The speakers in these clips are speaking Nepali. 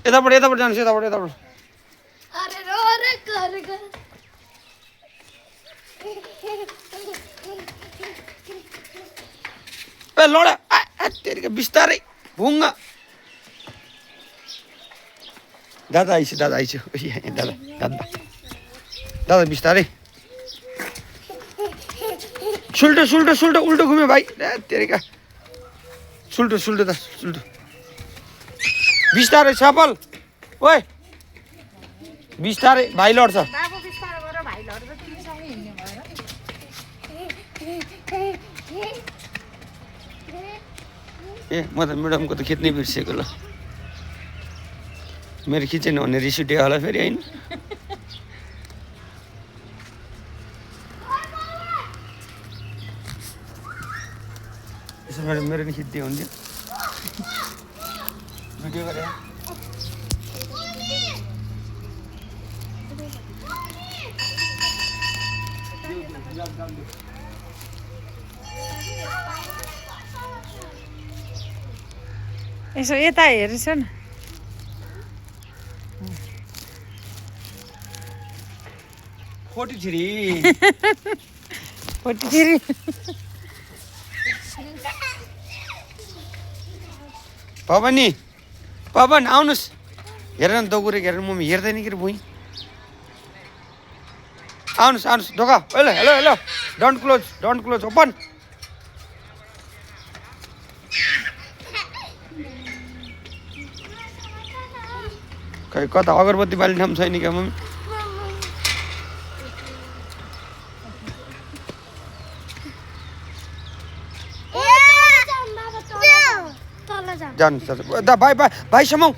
यताबाट यताबाट जानुहोस् यताबाट यताबाट ए लड तेरिका बिस्तारै भुङ्ग दादा आइसु दादा आइसु दादा दादा दादा बिस्तारै सुल्टो सुल्टो सुल्टो उल्टो घुम्यो भाइ तेरिका सुल्टो सुल्टो त सुल्टो बिस्तारै सफल ओए बिस्तारै भाइ लड्छ ए म त म्याडमको त खिच्नै बिर्सेको ल मेरो खिचेन भने रिस उठ्यो होला फेरि होइन यसो मेरो नि खिच्दै हुन्थ्यो भिडियो गरे यसो यता हेर्छ न 43 43 पवन पवन आउनुहोस् हेर न दौरे हेर मम्मी हेर्दैन कि भुइँ आउनुहोस् आउनुहोस् ढोका hello hello hello don't close open खै कता अगरबत्ती बाल्ने ठाउँ छैन क्या मम्मी जानु दा भाइ भाइ भाइ समाउ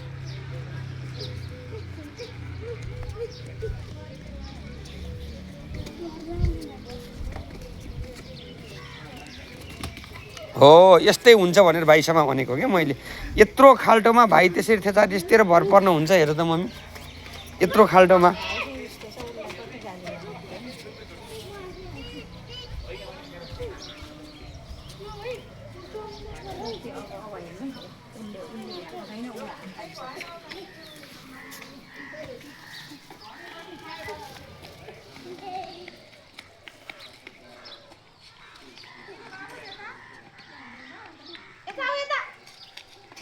हो यस्तै हुन्छ भनेर भाइसँग भनेको क्या मैले यत्रो खाल्टोमा भाइ त्यसरी थेचारिसतिर भर पर्नु हुन्छ हेर त मम्मी यत्रो खाल्टोमा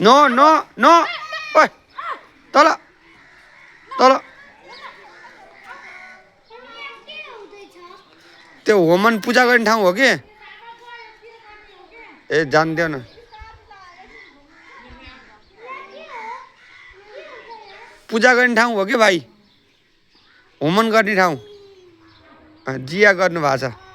नो नो नो ओए तल तल त्यो होमन पूजा गर्ने ठाउँ हो कि ए जान्दैन पूजा गर्ने ठाउँ हो कि भाइ होमन गर्ने ठाउँ जिया गर्नु भएको छ